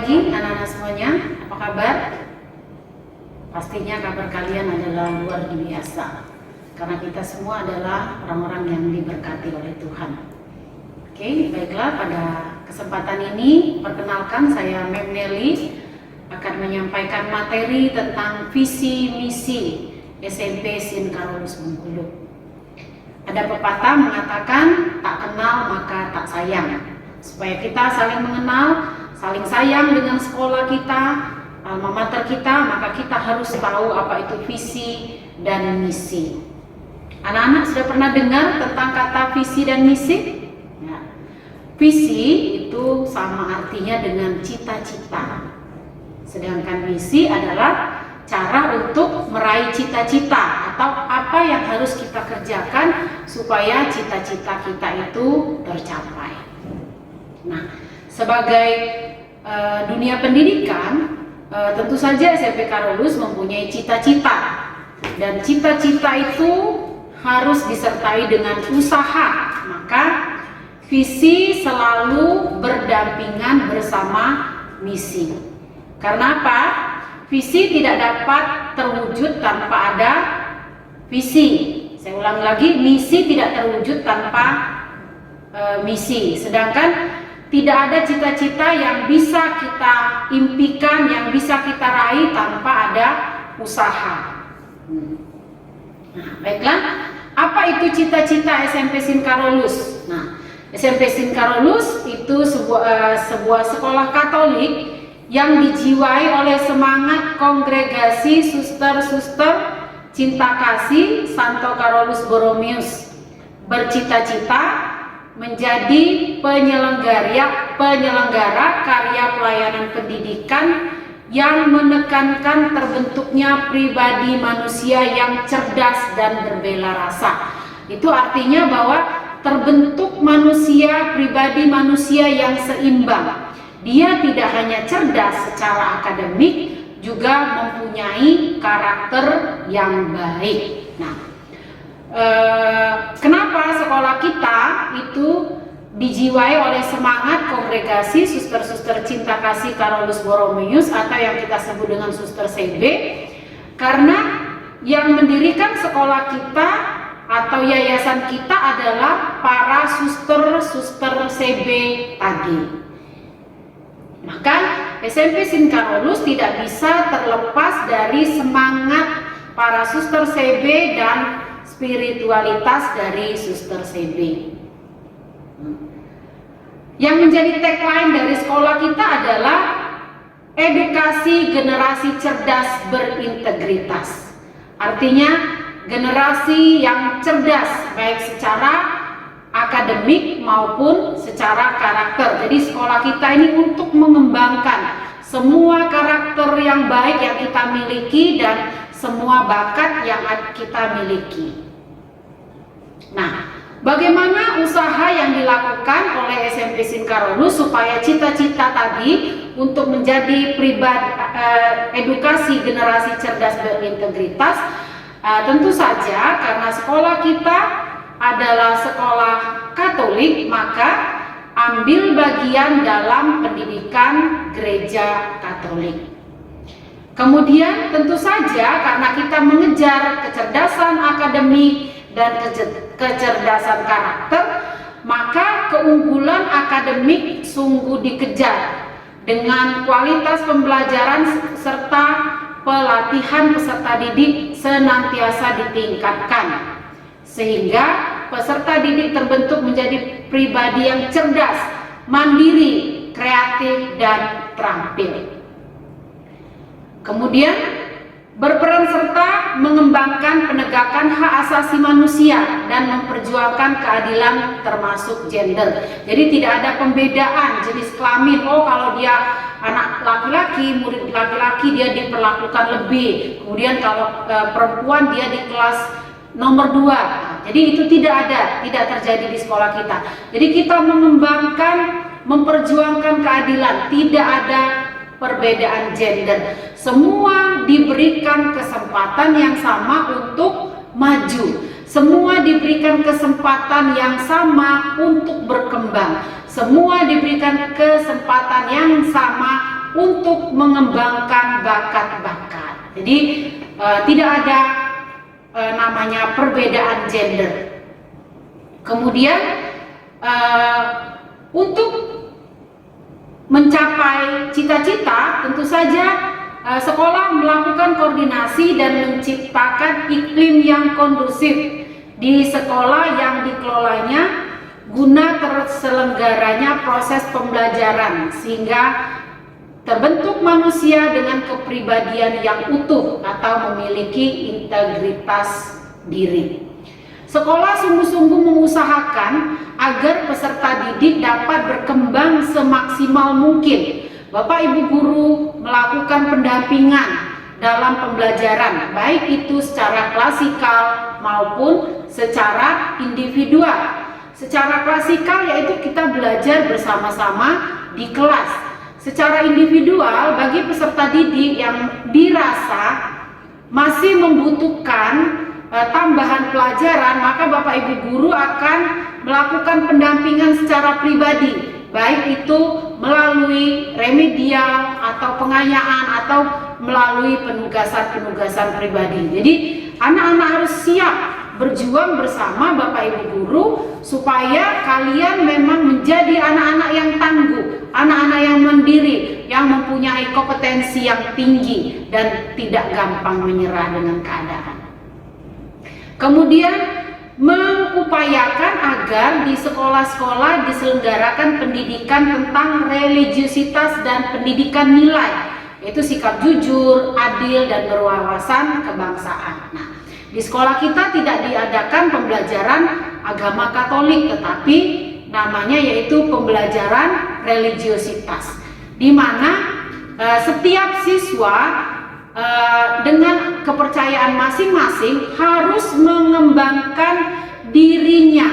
pagi anak-anak semuanya, apa kabar? Pastinya kabar kalian adalah luar biasa, karena kita semua adalah orang-orang yang diberkati oleh Tuhan. Oke, baiklah, pada kesempatan ini perkenalkan saya Mem Nelly akan menyampaikan materi tentang visi misi SMP SIN Karolus Bengkulu. Ada pepatah mengatakan tak kenal maka tak sayang. Supaya kita saling mengenal, saling sayang dengan sekolah kita, alma mater kita, maka kita harus tahu apa itu visi dan misi. Anak-anak sudah pernah dengar tentang kata visi dan misi? Ya. Visi itu sama artinya dengan cita-cita. Sedangkan misi adalah cara untuk meraih cita-cita atau apa yang harus kita kerjakan supaya cita-cita kita itu tercapai. Nah, sebagai dunia pendidikan, tentu saja SMP Karolus mempunyai cita-cita, dan cita-cita itu harus disertai dengan usaha. Maka visi selalu berdampingan bersama misi. Karena apa? Visi tidak dapat terwujud tanpa ada visi. Saya ulang lagi, misi tidak terwujud tanpa misi. Sedangkan tidak ada cita-cita yang bisa kita impikan, yang bisa kita raih tanpa ada usaha. Nah, baiklah, apa itu cita-cita SMP SIN Karolus? Nah, SMP SIN Karolus itu sebuah sekolah Katolik yang dijiwai oleh semangat kongregasi suster-suster cinta kasih Santo Karolus Borromeus, bercita-cita menjadi penyelenggara karya pelayanan pendidikan yang menekankan terbentuknya pribadi manusia yang cerdas dan berbela rasa. Itu artinya bahwa terbentuk pribadi manusia yang seimbang. Dia tidak hanya cerdas secara akademik, juga mempunyai karakter yang baik. Nah, kenapa sekolah kita itu dijiwai oleh semangat kongregasi suster-suster cinta kasih Karolus Borromeus atau yang kita sebut dengan Suster CB? Karena yang mendirikan sekolah kita atau yayasan kita adalah para suster-suster CB tadi. Maka SMP SIN Karolus tidak bisa terlepas dari semangat para suster CB dan spiritualitas dari suster CB. Yang menjadi tagline dari sekolah kita adalah edukasi generasi cerdas berintegritas. Artinya generasi yang cerdas baik secara akademik maupun secara karakter. Jadi sekolah kita ini untuk mengembangkan semua karakter yang baik yang kita miliki dan semua bakat yang kita miliki. Nah, bagaimana usaha yang dilakukan oleh SMP SIN Karolus supaya cita-cita tadi untuk menjadi edukasi generasi cerdas berintegritas? Tentu saja karena sekolah kita adalah sekolah Katolik, maka ambil bagian dalam pendidikan gereja Katolik. Kemudian tentu saja karena kita mengejar kecerdasan akademik dan kecerdasan karakter, maka keunggulan akademik sungguh dikejar dengan kualitas pembelajaran serta pelatihan peserta didik senantiasa ditingkatkan, sehingga peserta didik terbentuk menjadi pribadi yang cerdas, mandiri, kreatif, dan terampil. Kemudian berperan serta mengembangkan penegakan hak asasi manusia dan memperjuangkan keadilan termasuk gender. Jadi tidak ada pembedaan jenis kelamin. Oh, kalau dia anak laki-laki, murid laki-laki, dia diperlakukan lebih. Kemudian kalau perempuan dia di kelas nomor 2. Nah, jadi itu tidak terjadi di sekolah kita. Jadi kita mengembangkan, memperjuangkan keadilan, tidak ada perbedaan gender. Semua diberikan kesempatan yang sama untuk maju. Semua diberikan kesempatan yang sama untuk berkembang. Semua diberikan kesempatan yang sama untuk mengembangkan bakat-bakat. Jadi tidak ada namanya perbedaan gender. Kemudian untuk mencapai cita-cita, tentu saja sekolah melakukan koordinasi dan menciptakan iklim yang kondusif di sekolah yang dikelolanya guna terselenggaranya proses pembelajaran, sehingga terbentuk manusia dengan kepribadian yang utuh atau memiliki integritas diri. Sekolah sungguh-sungguh mengusahakan agar peserta didik dapat berkembang semaksimal mungkin. Bapak Ibu guru melakukan pendampingan dalam pembelajaran, baik itu secara klasikal maupun secara individual. Secara klasikal yaitu kita belajar bersama-sama di kelas. Secara individual bagi peserta didik yang dirasa masih membutuhkan tambahan pelajaran, maka Bapak Ibu guru akan melakukan pendampingan secara pribadi, baik itu melalui remedial atau pengayaan atau melalui penugasan-penugasan pribadi. Jadi anak-anak harus siap berjuang bersama Bapak Ibu guru supaya kalian memang menjadi anak-anak yang tangguh, anak-anak yang mandiri, yang mempunyai kompetensi yang tinggi dan tidak gampang menyerah dengan keadaan. Kemudian mengupayakan agar di sekolah-sekolah diselenggarakan pendidikan tentang religiusitas dan pendidikan nilai, yaitu sikap jujur, adil, dan berwawasan kebangsaan. Nah, di sekolah kita tidak diadakan pembelajaran agama Katolik, tetapi namanya yaitu pembelajaran religiusitas, di mana setiap siswa dengan kepercayaan masing-masing harus mengembangkan dirinya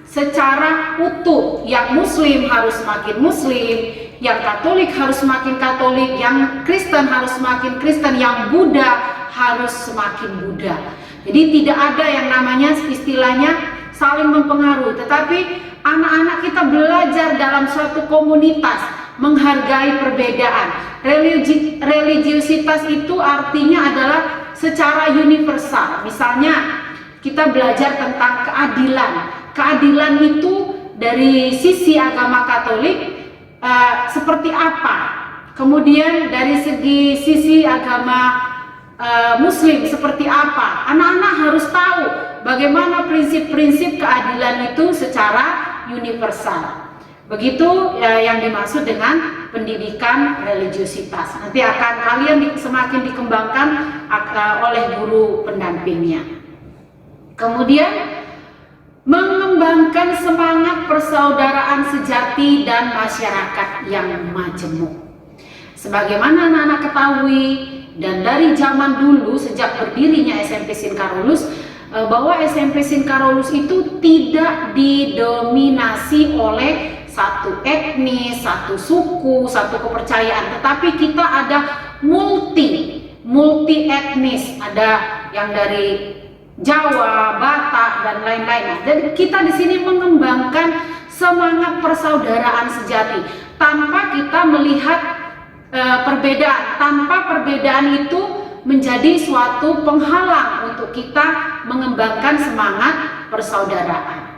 secara utuh. Yang Muslim harus makin Muslim, yang Katolik harus makin Katolik, yang Kristen harus makin Kristen, yang Buddha harus semakin Buddha. Jadi tidak ada yang namanya istilahnya saling mempengaruhi, tetapi anak-anak kita belajar dalam suatu komunitas, menghargai perbedaan. Religiusitas itu artinya adalah secara universal. Misalnya kita belajar tentang keadilan. Keadilan itu dari sisi agama Katolik seperti apa? Kemudian dari sisi agama Muslim seperti apa? Anak-anak harus tahu bagaimana prinsip-prinsip keadilan itu secara universal. Begitu yang dimaksud dengan pendidikan religiusitas. Nanti akan kalian semakin dikembangkan oleh guru pendampingnya. Kemudian mengembangkan semangat persaudaraan sejati dan masyarakat yang majemuk. Sebagaimana anak-anak ketahui dan dari zaman dulu sejak berdirinya SMP Sin Carolus, bahwa SMP Sin Carolus itu tidak didominasi oleh satu etnis, satu suku, satu kepercayaan, tetapi kita ada multi etnis, ada yang dari Jawa, Batak, dan lain-lain. Jadi kita di sini mengembangkan semangat persaudaraan sejati tanpa kita melihat perbedaan, tanpa perbedaan itu menjadi suatu penghalang untuk kita mengembangkan semangat persaudaraan.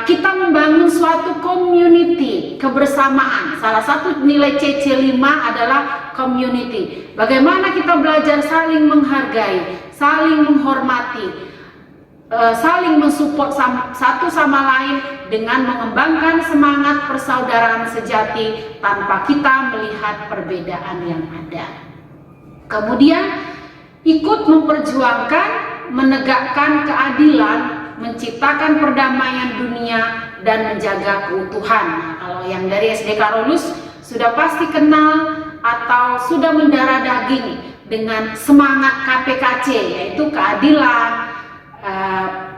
Kita membangun suatu community, kebersamaan. Salah satu nilai CC5 adalah community. Bagaimana kita belajar saling menghargai, saling menghormati, saling mensupport satu sama lain dengan mengembangkan semangat persaudaraan sejati tanpa kita melihat perbedaan yang ada. Kemudian ikut memperjuangkan, menegakkan keadilan, menciptakan perdamaian dunia, dan menjaga keutuhan. Nah, kalau yang dari SD Carolus sudah pasti kenal atau sudah mendarah daging dengan semangat KPKC, yaitu keadilan,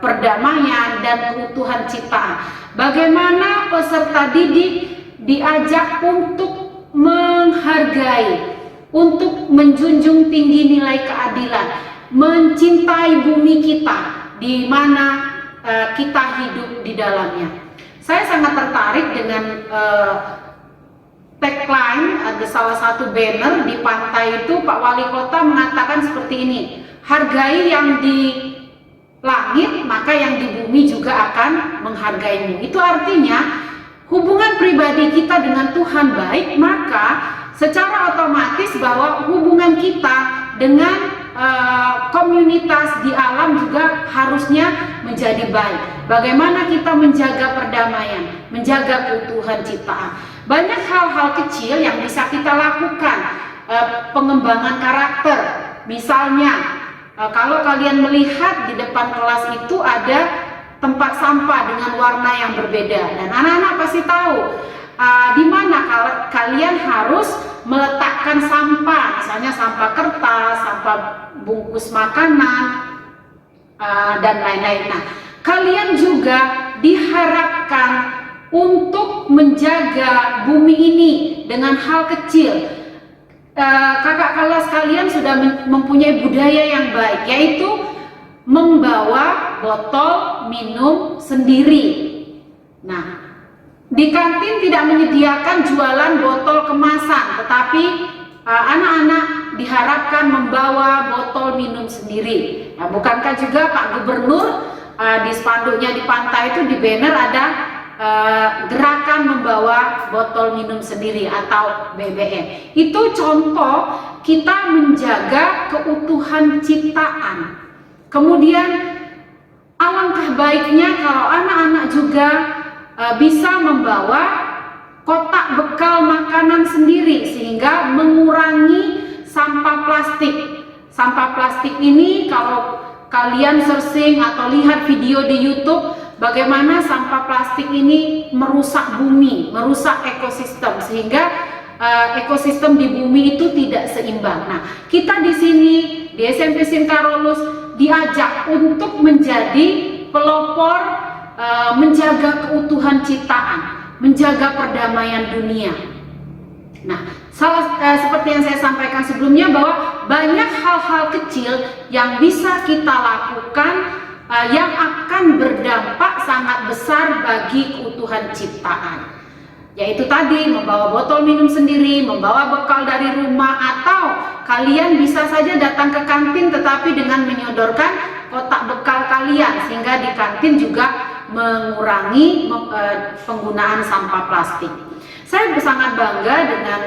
perdamaian, dan keutuhan ciptaan. Bagaimana peserta didik diajak untuk menghargai, untuk menjunjung tinggi nilai keadilan, mencintai bumi kita di mana kita hidup di dalamnya. Saya sangat tertarik dengan tagline, ada salah satu banner di pantai itu, Pak Wali Kota mengatakan seperti ini, hargai yang di langit, maka yang di bumi juga akan menghargaimu. Itu artinya hubungan pribadi kita dengan Tuhan baik, maka secara otomatis bahwa hubungan kita dengan komunitas di alam juga harusnya menjadi baik. Bagaimana kita menjaga perdamaian, menjaga keutuhan ciptaan. Banyak hal-hal kecil yang bisa kita lakukan, pengembangan karakter. Misalnya, kalau kalian melihat di depan kelas itu ada tempat sampah dengan warna yang berbeda, dan anak-anak pasti tahu di mana kalian harus meletakkan sampah, misalnya sampah kertas, sampah bungkus makanan, dan lain-lain. Nah, kalian juga diharapkan untuk menjaga bumi ini dengan hal kecil. Kakak kelas kalian sudah mempunyai budaya yang baik, yaitu membawa botol minum sendiri. Nah, di kantin tidak menyediakan jualan botol kemasan, tetapi anak-anak diharapkan membawa botol minum sendiri. Nah, bukankah juga Pak Gubernur di spanduknya di pantai itu di banner ada gerakan membawa botol minum sendiri atau BBM. Itu contoh kita menjaga keutuhan ciptaan. Kemudian alangkah baiknya kalau anak-anak juga bisa membawa kotak bekal makanan sendiri sehingga mengurangi sampah plastik. Sampah plastik ini kalau kalian searching atau lihat video di YouTube, bagaimana sampah plastik ini merusak bumi, merusak ekosistem, sehingga ekosistem di bumi itu tidak seimbang. Nah, kita di sini di SMP SIN Carolus diajak untuk menjadi pelopor, menjaga keutuhan ciptaan, menjaga perdamaian dunia. Nah, seperti yang saya sampaikan sebelumnya, bahwa banyak hal-hal kecil yang bisa kita lakukan yang akan berdampak sangat besar bagi keutuhan ciptaan, yaitu tadi membawa botol minum sendiri, membawa bekal dari rumah, atau kalian bisa saja datang ke kantin tetapi dengan menyodorkan kotak bekal kalian, sehingga di kantin juga mengurangi penggunaan sampah plastik. Saya sangat bangga dengan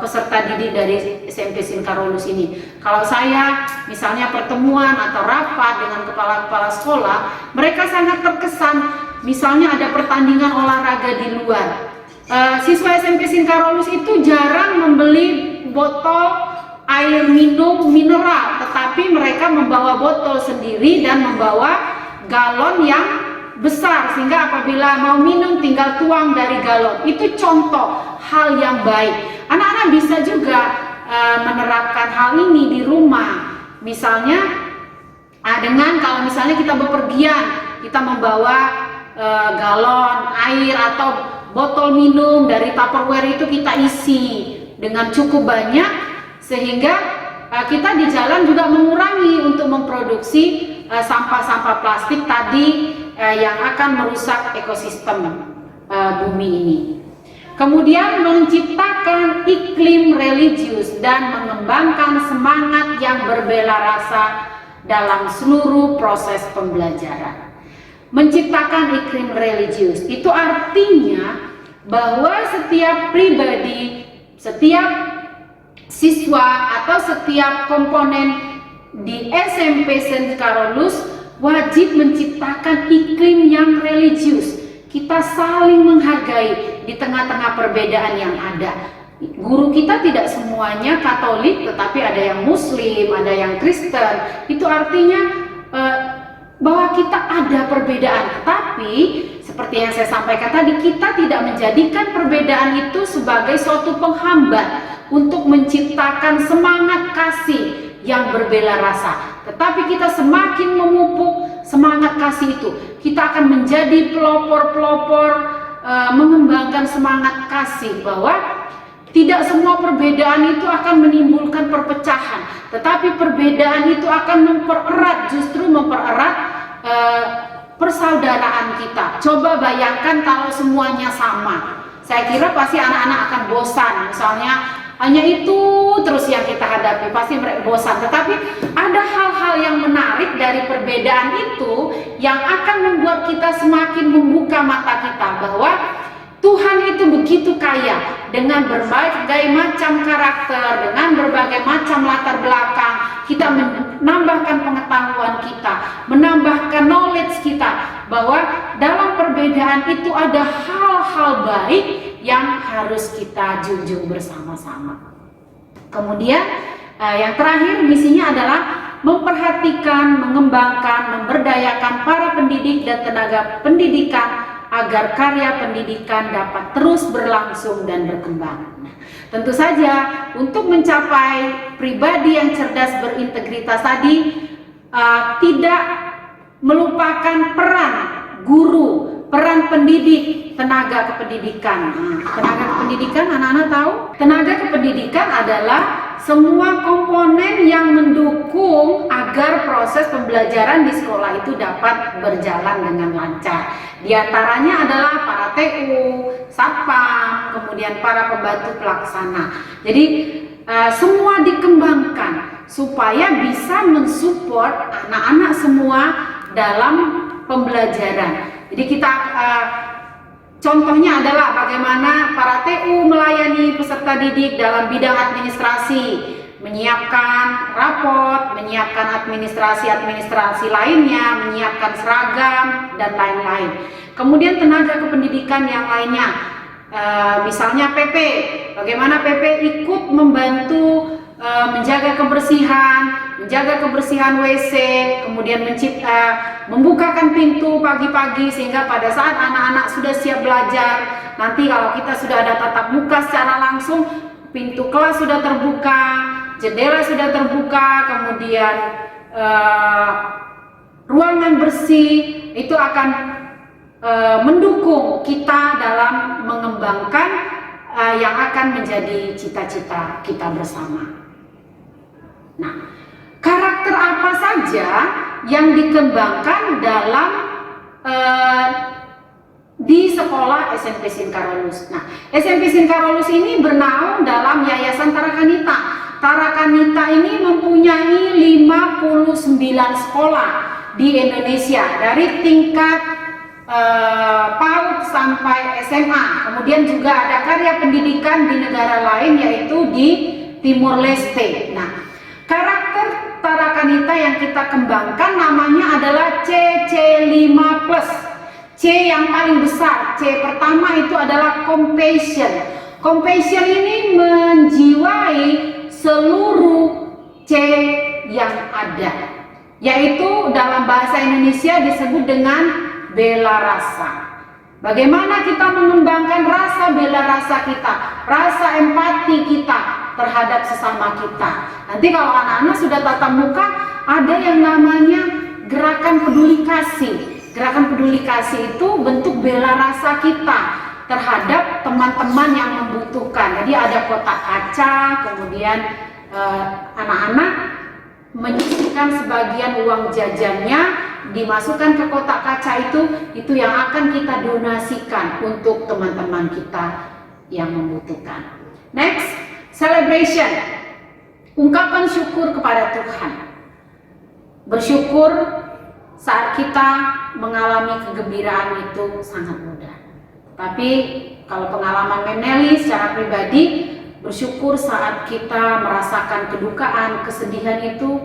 peserta didik dari SMP SIN Carolus ini. Kalau saya misalnya pertemuan atau rapat dengan kepala-kepala sekolah, mereka sangat terkesan. Misalnya ada pertandingan olahraga di luar, siswa SMP SIN Carolus itu jarang membeli botol air minum mineral, tetapi mereka membawa botol sendiri dan membawa galon yang besar, sehingga apabila mau minum tinggal tuang dari galon. Itu contoh hal yang baik. Anak-anak bisa juga menerapkan hal ini di rumah. Misalnya dengan kalau misalnya kita bepergian, kita membawa galon air atau botol minum dari Tupperware itu kita isi dengan cukup banyak, sehingga kita di jalan juga mengurangi untuk memproduksi sampah-sampah plastik tadi yang akan merusak ekosistem bumi ini. Kemudian menciptakan iklim religius dan mengembangkan semangat yang berbela rasa dalam seluruh proses pembelajaran. Menciptakan iklim religius itu artinya bahwa setiap pribadi, setiap siswa atau setiap komponen di SMP SIN Carolus wajib menciptakan iklim yang religius. Kita saling menghargai di tengah-tengah perbedaan yang ada. Guru kita tidak semuanya Katolik, tetapi ada yang Muslim, ada yang Kristen. Itu artinya bahwa kita ada perbedaan, tetapi seperti yang saya sampaikan tadi, kita tidak menjadikan perbedaan itu sebagai suatu penghambat untuk menciptakan semangat kasih yang berbela rasa. Tetapi kita semakin memupuk semangat kasih itu, kita akan menjadi pelopor-pelopor mengembangkan semangat kasih, bahwa tidak semua perbedaan itu akan menimbulkan perpecahan, tetapi perbedaan itu akan mempererat, justru mempererat persaudaraan kita. Coba bayangkan kalau semuanya sama saya kira pasti anak-anak akan bosan. Misalnya hanya itu terus yang kita hadapi, pasti mereka bosan. Tetapi ada hal-hal yang menarik dari perbedaan itu yang akan membuat kita semakin membuka mata kita bahwa Tuhan itu begitu kaya dengan berbagai macam karakter, dengan berbagai macam latar belakang. Kita menambahkan pengetahuan kita, menambahkan knowledge kita, bahwa dalam perbedaan itu ada hal-hal baik yang harus kita junjung bersama-sama. Kemudian yang terakhir, misinya adalah memperhatikan, mengembangkan, memberdayakan para pendidik dan tenaga pendidikan agar karya pendidikan dapat terus berlangsung dan berkembang. Nah, tentu saja untuk mencapai pribadi yang cerdas berintegritas tadi, tidak melupakan peran guru, peran pendidik, tenaga kependidikan. Tenaga kependidikan, anak-anak tahu? Tenaga kependidikan adalah semua komponen yang mendukung agar proses pembelajaran di sekolah itu dapat berjalan dengan lancar. Di antaranya adalah para TU, satpam, kemudian para pembantu pelaksana. Jadi semua dikembangkan supaya bisa mensupport anak-anak semua dalam pembelajaran. Jadi kita contohnya adalah bagaimana para TU melayani peserta didik dalam bidang administrasi, menyiapkan rapot, menyiapkan administrasi lainnya, menyiapkan seragam, dan lain-lain. Kemudian tenaga kependidikan yang lainnya, misalnya PP, bagaimana PP ikut membantu menjaga kebersihan WC, kemudian membukakan pintu pagi-pagi sehingga pada saat anak-anak sudah siap belajar, nanti kalau kita sudah ada tatap muka secara langsung, pintu kelas sudah terbuka, jendela sudah terbuka, kemudian ruangan bersih, itu akan mendukung kita dalam mengembangkan yang akan menjadi cita-cita kita bersama. Nah, karakter apa saja yang dikembangkan dalam di sekolah SMP Sinkarolus. Nah, SMP Sinkarolus ini bernaung dalam Yayasan Tarakanita. Tarakanita ini mempunyai 59 sekolah di Indonesia dari tingkat PAUD sampai SMA. Kemudian juga ada karya pendidikan di negara lain, yaitu di Timor Leste. Nah, karakter Tarakanita yang kita kembangkan namanya adalah CC5+. C yang paling besar, C pertama itu adalah compassion. Compassion ini menjiwai seluruh C yang ada, yaitu dalam bahasa Indonesia disebut dengan bela rasa. Bagaimana kita mengembangkan rasa bela rasa kita, rasa empati kita terhadap sesama kita. Nanti kalau anak-anak sudah tatap muka, ada yang namanya gerakan peduli kasih. Gerakan peduli kasih itu bentuk bela rasa kita terhadap teman-teman yang membutuhkan. Jadi ada kotak kaca, kemudian anak-anak menyisihkan sebagian uang jajannya, dimasukkan ke kotak kaca itu yang akan kita donasikan untuk teman-teman kita yang membutuhkan. Next, celebration. Ungkapan syukur kepada Tuhan. Bersyukur saat kita mengalami kegembiraan itu sangat mudah. Tapi kalau pengalaman Memneli secara pribadi, bersyukur saat kita merasakan kedukaan, kesedihan itu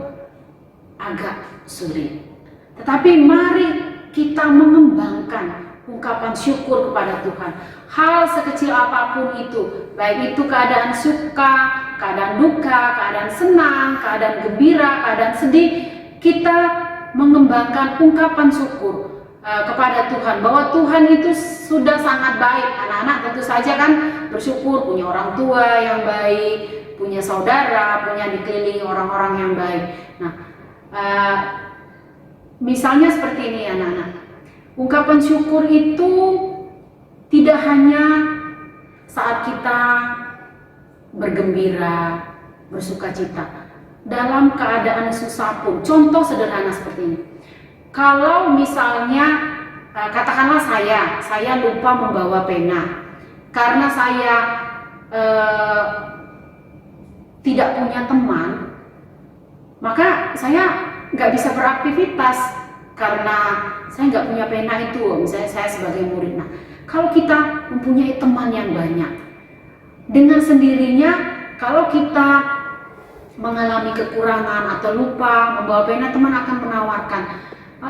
agak sulit. Tetapi mari kita mengembangkan ungkapan syukur kepada Tuhan. Hal sekecil apapun itu, baik itu keadaan suka, keadaan duka, keadaan senang, keadaan gembira, keadaan sedih, kita mengembangkan ungkapan syukur kepada Tuhan, bahwa Tuhan itu sudah sangat baik. Anak-anak tentu saja kan bersyukur punya orang tua yang baik, punya saudara, punya dikelilingi orang-orang yang baik. Nah, misalnya seperti ini anak-anak, ungkapan syukur itu tidak hanya saat kita bergembira, bersukacita, dalam keadaan susah pun. Contoh sederhana seperti ini, kalau misalnya katakanlah saya lupa membawa pena, karena saya tidak punya teman, maka saya nggak bisa beraktivitas karena saya nggak punya pena itu, misalnya saya sebagai murid. Nah, kalau kita mempunyai teman yang banyak, dengan sendirinya kalau kita mengalami kekurangan atau lupa membawa pena, teman akan menawarkan,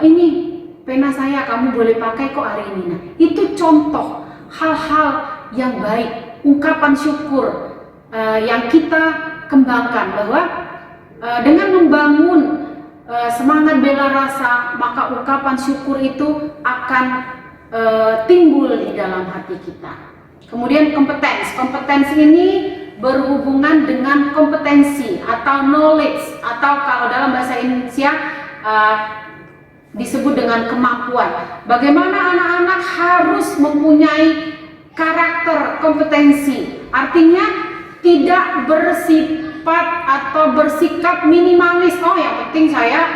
ini pena saya, kamu boleh pakai kok hari ini. Nah, itu contoh hal-hal yang baik, ungkapan syukur yang kita kembangkan, bahwa dengan membangun semangat bela rasa, maka ungkapan syukur itu akan timbul di dalam hati kita. Kemudian kompetensi ini berhubungan dengan kompetensi atau knowledge, atau kalau dalam bahasa Indonesia disebut dengan kemampuan. Bagaimana anak-anak harus mempunyai karakter kompetensi, artinya tidak bersifat atau bersikap minimalis. Oh, yang penting saya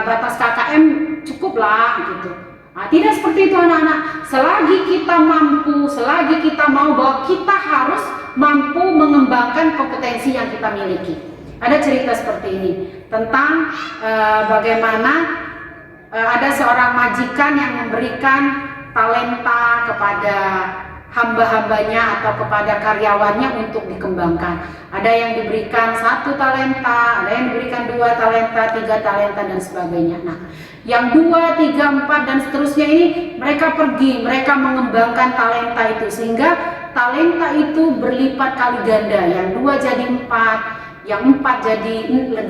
batas KKM cukup lah gitu. Nah, tidak seperti itu anak-anak. Selagi kita mampu, selagi kita mau, bahwa kita harus mampu mengembangkan kompetensi yang kita miliki. Ada cerita seperti ini tentang bagaimana ada seorang majikan yang memberikan talenta kepada hamba-hambanya atau kepada karyawannya untuk dikembangkan. Ada yang diberikan 1 talenta, ada yang diberikan 2 talenta, 3 talenta, dan sebagainya. Nah, yang 2, 3, 4 dan seterusnya ini mereka pergi, mereka mengembangkan talenta itu sehingga talenta itu berlipat kali ganda. Yang 2 jadi 4, yang 4 jadi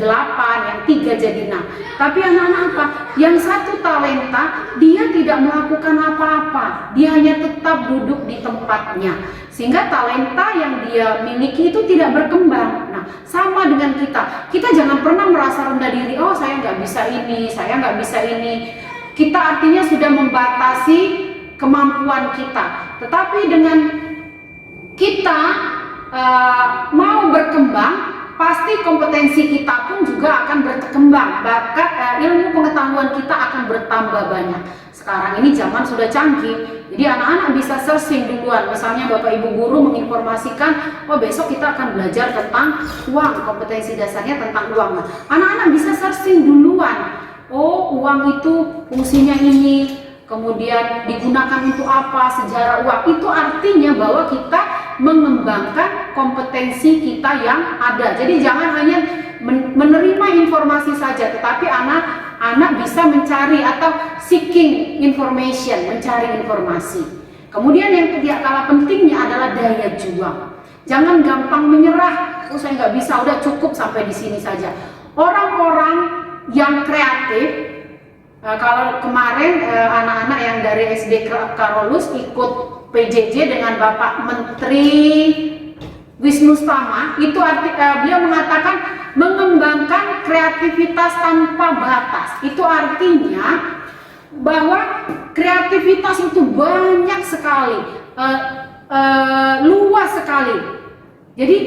8, yang 3 jadi 6. Tapi anak-anak apa? Yang 1 talenta dia tidak melakukan apa-apa, dia hanya tetap duduk di tempatnya, sehingga talenta yang dia miliki itu tidak berkembang. Nah, sama dengan kita jangan pernah merasa rendah diri, oh saya nggak bisa ini, saya nggak bisa ini. Kita artinya sudah membatasi kemampuan kita. Tetapi dengan kita mau berkembang, pasti kompetensi kita pun juga akan berkembang, bahkan ilmu pengetahuan kita akan bertambah banyak. Sekarang ini zaman sudah canggih, jadi anak-anak bisa searching duluan. Misalnya Bapak Ibu guru menginformasikan, oh besok kita akan belajar tentang uang, kompetensi dasarnya tentang uang. Nah, anak-anak bisa searching duluan, oh uang itu fungsinya ini, kemudian digunakan untuk apa, sejarah uang. Itu artinya bahwa kita mengembangkan kompetensi kita yang ada. Jadi jangan hanya menerima informasi saja, tetapi anak-anak bisa mencari atau seeking information, mencari informasi. Kemudian yang tidak kalah pentingnya adalah daya juang. Jangan gampang menyerah, oh saya nggak bisa, udah cukup sampai di sini saja. Orang-orang yang kreatif, kalau kemarin anak-anak yang dari SD Karolus ikut PJJ dengan Bapak Menteri Wisnustama, itu beliau mengatakan mengembangkan kreativitas tanpa batas. Itu artinya bahwa kreativitas itu banyak sekali, luas sekali. Jadi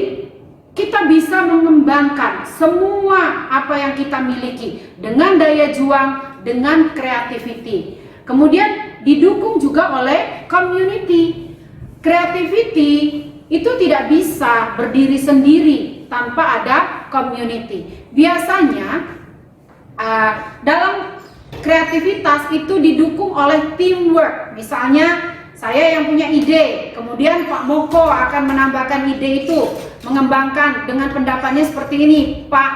kita bisa mengembangkan semua apa yang kita miliki dengan daya juang, dengan creativity. Kemudian didukung juga oleh community. Creativity itu tidak bisa berdiri sendiri tanpa ada community. Biasanya dalam kreativitas itu didukung oleh teamwork. Misalnya saya yang punya ide, kemudian Pak Moko akan menambahkan ide itu, mengembangkan dengan pendapatnya seperti ini. Pak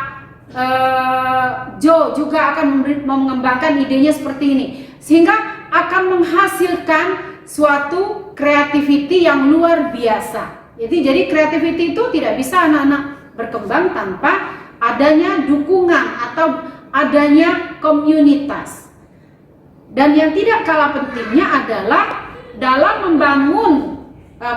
Joe juga akan mengembangkan idenya seperti ini, sehingga akan menghasilkan suatu creativity yang luar biasa. Jadi creativity itu tidak bisa anak-anak berkembang tanpa adanya dukungan atau adanya komunitas. Dan yang tidak kalah pentingnya adalah dalam membangun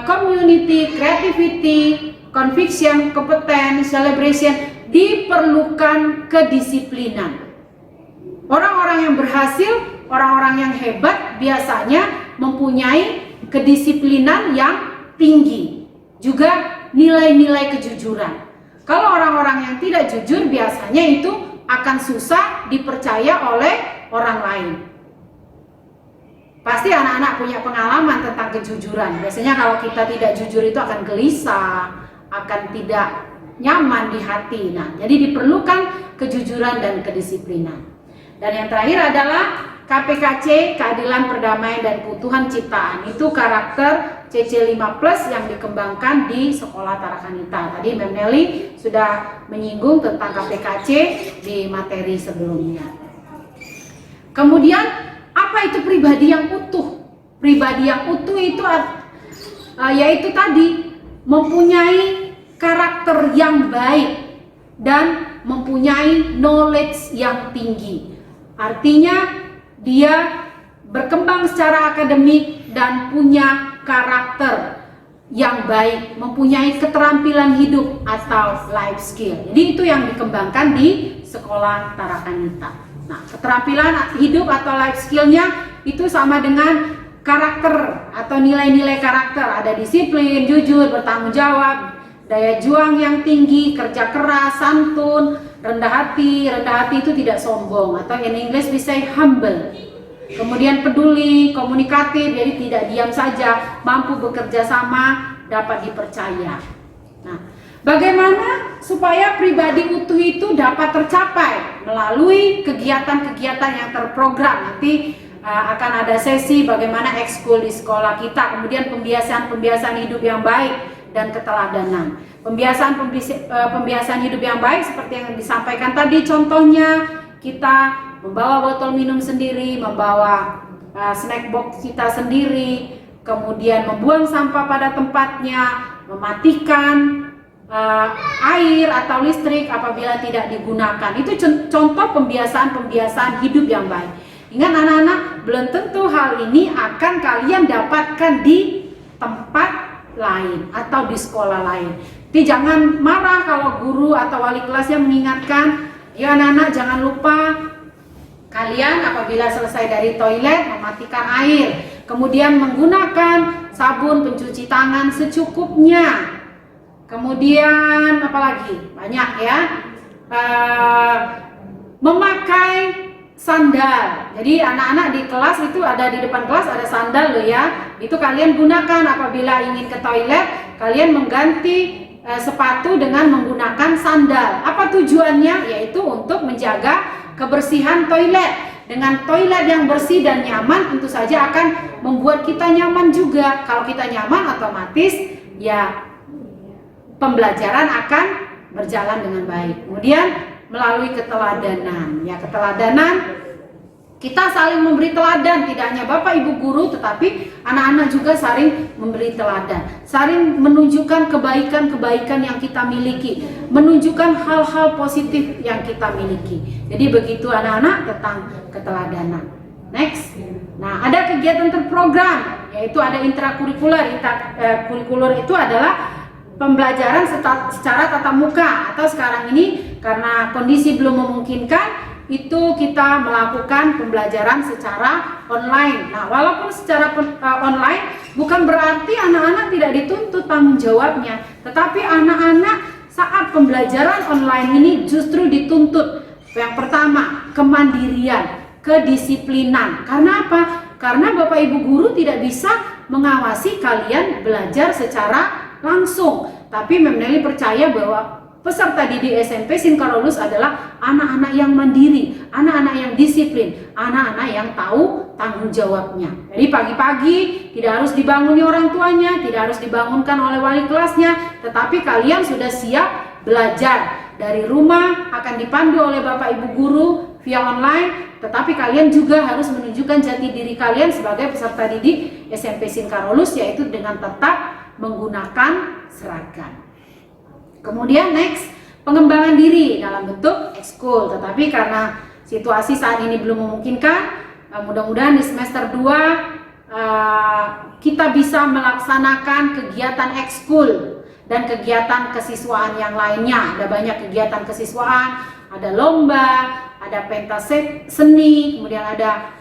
community, creativity, conviction, competence, celebration, diperlukan kedisiplinan. Orang-orang yang berhasil, orang-orang yang hebat biasanya mempunyai kedisiplinan yang tinggi, juga nilai-nilai kejujuran. Kalau orang-orang yang tidak jujur biasanya itu akan susah dipercaya oleh orang lain. Pasti anak-anak punya pengalaman tentang kejujuran. Biasanya kalau kita tidak jujur itu akan gelisah, akan tidak nyaman di hati. Nah, jadi diperlukan kejujuran dan kedisiplinan. Dan yang terakhir adalah KPKC, keadilan, perdamaian, dan keutuhan ciptaan. Itu karakter CC5+ yang dikembangkan di sekolah Tarakanita. Tadi Mem Nelly sudah menyinggung tentang KPKC di materi sebelumnya. Kemudian, apa itu pribadi yang utuh? Pribadi yang utuh itu yaitu tadi mempunyai karakter yang baik dan mempunyai knowledge yang tinggi. Artinya dia berkembang secara akademik dan punya karakter yang baik, mempunyai keterampilan hidup atau life skill. Jadi itu yang dikembangkan di sekolah Tarakanita. Nah, keterampilan hidup atau life skillnya itu sama dengan karakter atau nilai-nilai karakter. Ada disiplin, jujur, bertanggung jawab, daya juang yang tinggi, kerja keras, santun, rendah hati. Rendah hati itu tidak sombong, atau in English we say humble. Kemudian peduli, komunikatif, jadi tidak diam saja, mampu bekerja sama, dapat dipercaya. Nah, bagaimana supaya pribadi utuh itu dapat tercapai? Melalui kegiatan-kegiatan yang terprogram. Nanti akan ada sesi bagaimana ekskul di sekolah kita, kemudian pembiasaan hidup yang baik dan keteladanan. Pembiasaan hidup yang baik seperti yang disampaikan tadi, contohnya kita membawa botol minum sendiri, membawa snack box kita sendiri, kemudian membuang sampah pada tempatnya, mematikan air atau listrik apabila tidak digunakan. Itu contoh pembiasaan hidup yang baik. Ingat anak-anak, belum tentu hal ini akan kalian dapatkan di tempat lain atau di sekolah lain. Jadi jangan marah kalau guru atau wali kelasnya mengingatkan, ya anak-anak jangan lupa kalian apabila selesai dari toilet mematikan air, kemudian menggunakan sabun pencuci tangan secukupnya. Kemudian apalagi banyak ya, memakai sandal. Jadi anak-anak di kelas itu ada di depan kelas ada sandal loh ya. Itu kalian gunakan apabila ingin ke toilet, kalian mengganti sepatu dengan menggunakan sandal. Apa tujuannya? Yaitu untuk menjaga kebersihan toilet. Dengan toilet yang bersih dan nyaman tentu saja akan membuat kita nyaman juga. Kalau kita nyaman otomatis ya pembelajaran akan berjalan dengan baik. Kemudian melalui keteladanan. Ya, keteladanan kita saling memberi teladan, tidak hanya Bapak Ibu guru tetapi anak-anak juga saling memberi teladan, saling menunjukkan kebaikan-kebaikan yang kita miliki, menunjukkan hal-hal positif yang kita miliki. Jadi begitu anak-anak tentang keteladanan. Next. Nah, ada kegiatan terprogram, yaitu ada intrakurikuler. Kurikuler itu adalah pembelajaran secara tatap muka, atau sekarang ini karena kondisi belum memungkinkan, itu kita melakukan pembelajaran secara online. Nah, walaupun secara online bukan berarti anak-anak tidak dituntut tanggung jawabnya, tetapi anak-anak saat pembelajaran online ini justru dituntut yang pertama kemandirian, kedisiplinan. Karena apa? Karena Bapak Ibu guru tidak bisa mengawasi kalian belajar secara langsung, tapi Mem Nelly percaya bahwa peserta didik SMP Sinkarolus adalah anak-anak yang mandiri, anak-anak yang disiplin, anak-anak yang tahu tanggung jawabnya. Jadi pagi-pagi tidak harus dibanguni orang tuanya, tidak harus dibangunkan oleh wali kelasnya, tetapi kalian sudah siap belajar. Dari rumah akan dipandu oleh Bapak Ibu guru via online, tetapi kalian juga harus menunjukkan jati diri kalian sebagai peserta didik SMP Sinkarolus, yaitu dengan tetap menggunakan seragam. Kemudian next, pengembangan diri dalam bentuk ekskul. Tetapi karena situasi saat ini belum memungkinkan, mudah-mudahan di semester 2 kita bisa melaksanakan kegiatan ekskul dan kegiatan kesiswaan yang lainnya. Ada banyak kegiatan kesiswaan, ada lomba, ada pentas seni, kemudian ada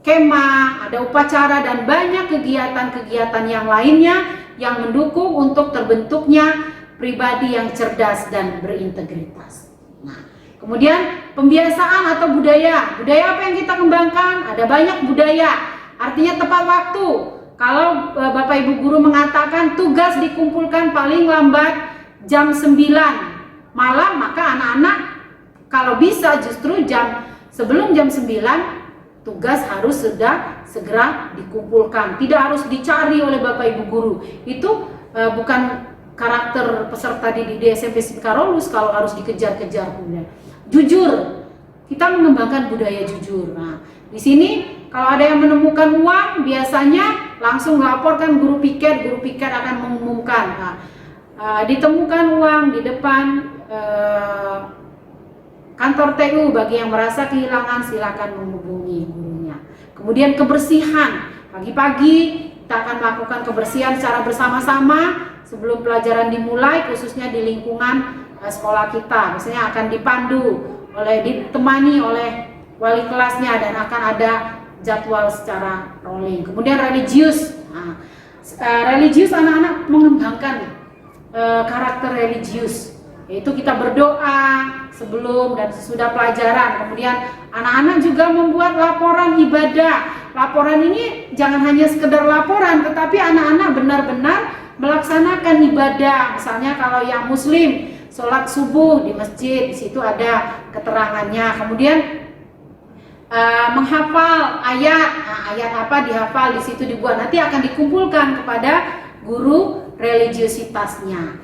kemah, ada upacara, dan banyak kegiatan-kegiatan yang lainnya yang mendukung untuk terbentuknya pribadi yang cerdas dan berintegritas. Nah, kemudian pembiasaan atau budaya. Budaya apa yang kita kembangkan? Ada banyak budaya. artinya tepat waktu. Kalau Bapak Ibu guru mengatakan tugas dikumpulkan paling lambat jam 9 malam, maka anak-anak kalau bisa justru sebelum jam 9 tugas harus sudah segera dikumpulkan. Tidak harus dicari oleh Bapak Ibu guru. Itu bukan karakter peserta didik di SMP Karolus kalau harus dikejar-kejar kemudian. Jujur, kita mengembangkan budaya jujur. Nah, di sini kalau ada yang menemukan uang, biasanya langsung melaporkan guru piket akan mengumumkan. Nah, ditemukan uang di depan kantor TU, bagi yang merasa kehilangan silakan menghubungi gurunya. Kemudian kebersihan, pagi-pagi kita akan melakukan kebersihan secara bersama-sama sebelum pelajaran dimulai, khususnya di lingkungan sekolah kita. Misalnya akan ditemani oleh wali kelasnya dan akan ada jadwal secara rolling. Kemudian religius. Nah, religius anak-anak mengembangkan karakter religius, yaitu kita berdoa sebelum dan sesudah pelajaran. Kemudian anak-anak juga membuat laporan ibadah. Laporan ini jangan hanya sekedar laporan, tetapi anak-anak benar-benar melaksanakan ibadah. Misalnya kalau yang muslim sholat subuh di masjid, di situ ada keterangannya. Kemudian menghafal ayat, ayat apa dihafal, di situ dibuat, nanti akan dikumpulkan kepada guru religiositasnya.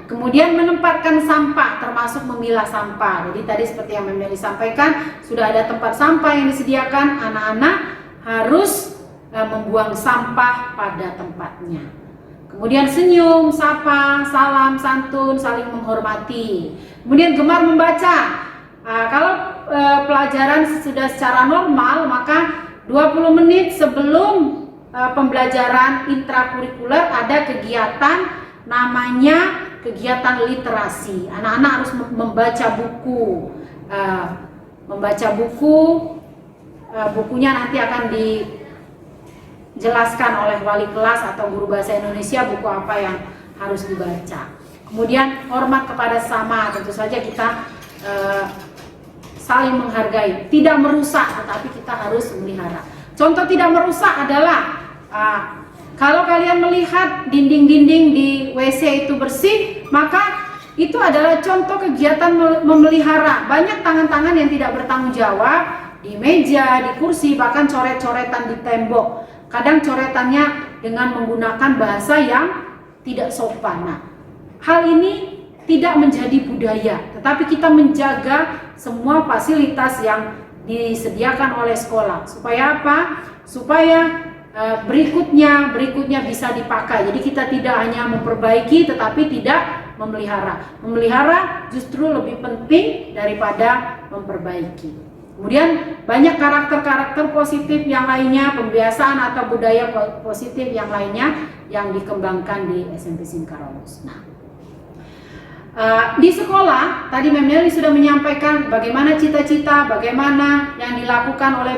Kemudian menempatkan sampah, termasuk memilah sampah. Jadi tadi seperti yang Meli sampaikan, sudah ada tempat sampah yang disediakan, anak-anak harus membuang sampah pada tempatnya. Kemudian senyum, sapa, salam, santun, saling menghormati. Kemudian gemar membaca. Kalau pelajaran sudah secara normal, maka 20 menit sebelum pembelajaran intrakurikuler ada kegiatan namanya kegiatan literasi. Anak-anak harus membaca buku. Bukunya nanti akan dijelaskan oleh wali kelas atau guru bahasa Indonesia buku apa yang harus dibaca. Kemudian hormat kepada sesama, tentu saja kita saling menghargai, tidak merusak, tetapi kita harus memelihara. Contoh tidak merusak adalah kalau kalian melihat dinding-dinding di WC itu bersih, maka itu adalah contoh kegiatan memelihara. Banyak tangan-tangan yang tidak bertanggung jawab di meja, di kursi, bahkan coret-coretan di tembok. Kadang coretannya dengan menggunakan bahasa yang tidak sopan. Nah, hal ini tidak menjadi budaya, tetapi kita menjaga semua fasilitas yang disediakan oleh sekolah. Supaya apa? Supaya berikutnya bisa dipakai. Jadi kita tidak hanya memperbaiki tetapi tidak memelihara. Memelihara justru lebih penting daripada memperbaiki. Kemudian banyak karakter-karakter positif yang lainnya, pembiasaan atau budaya positif yang lainnya yang dikembangkan di SMP Karolus. Nah, di sekolah tadi Meli sudah menyampaikan bagaimana cita-cita, bagaimana yang dilakukan oleh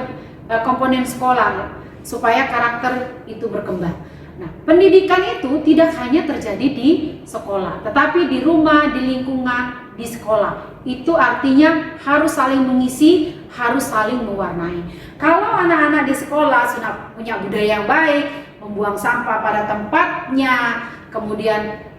komponen sekolah supaya karakter itu berkembang. Nah, pendidikan itu tidak hanya terjadi di sekolah, tetapi di rumah, di lingkungan, di sekolah. Itu artinya harus saling mengisi, harus saling mewarnai. Kalau anak-anak di sekolah sudah punya budaya yang baik, membuang sampah pada tempatnya, kemudian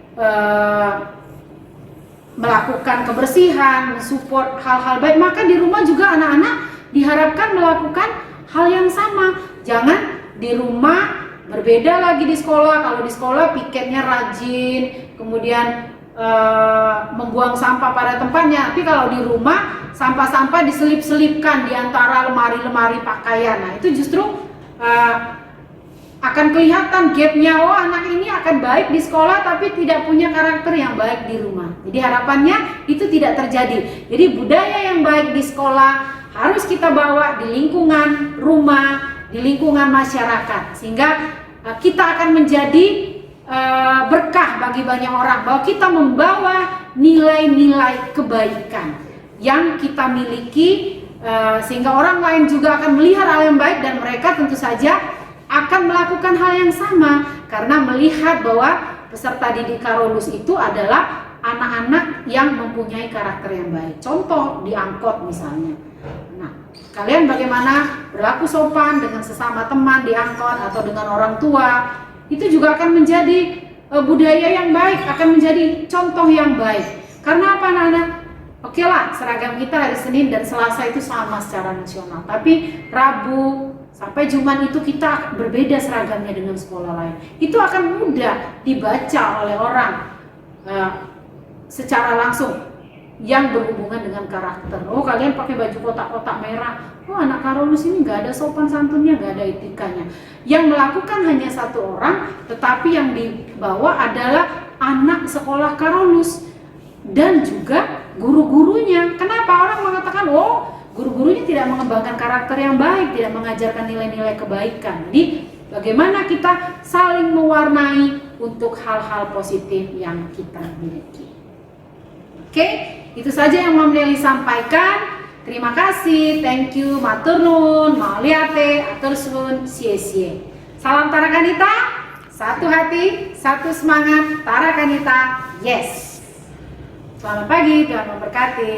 melakukan kebersihan, mensupport hal-hal baik, maka di rumah juga anak-anak diharapkan melakukan hal yang sama. Jangan di rumah berbeda lagi di sekolah. Kalau di sekolah piketnya rajin, kemudian membuang sampah pada tempatnya. Tapi kalau di rumah sampah-sampah diselip-selipkan di antara lemari-lemari pakaian. Nah, itu justru akan kelihatan gapnya. Oh, anak ini akan baik di sekolah tapi tidak punya karakter yang baik di rumah. Jadi harapannya itu tidak terjadi. Jadi budaya yang baik di sekolah harus kita bawa di lingkungan rumah, di lingkungan masyarakat, sehingga kita akan menjadi berkah bagi banyak orang, bahwa kita membawa nilai-nilai kebaikan yang kita miliki, sehingga orang lain juga akan melihat hal yang baik dan mereka tentu saja akan melakukan hal yang sama karena melihat bahwa peserta didik Karolus itu adalah anak-anak yang mempunyai karakter yang baik. Contoh di angkot misalnya. Nah, Kalian bagaimana berlaku sopan dengan sesama teman di angkot atau dengan orang tua, itu juga akan menjadi budaya yang baik, akan menjadi contoh yang baik. Karena apa anak-anak? Oke lah, seragam kita hari Senin dan Selasa itu sama secara nasional, tapi Rabu sampai Jumat itu kita berbeda seragamnya dengan sekolah lain. Itu akan mudah dibaca oleh orang secara langsung yang berhubungan dengan karakter. Oh, kalian pakai baju kotak-kotak merah. Oh, anak Karolus ini nggak ada sopan santunnya, nggak ada etikanya. Yang melakukan hanya satu orang, tetapi yang dibawa adalah anak sekolah Karolus dan juga guru-gurunya. Kenapa orang mengatakan, oh, guru-gurunya tidak mengembangkan karakter yang baik, tidak mengajarkan nilai-nilai kebaikan. Jadi, bagaimana kita saling mewarnai untuk hal-hal positif yang kita miliki. Oke, itu saja yang mau Leli sampaikan. Terima kasih, thank you, matur nuwun, mauliate, atur suwun, sie-sie. Salam Tarakanita, satu hati, satu semangat, Tarakanita, yes. Selamat pagi, Tuhan memberkati.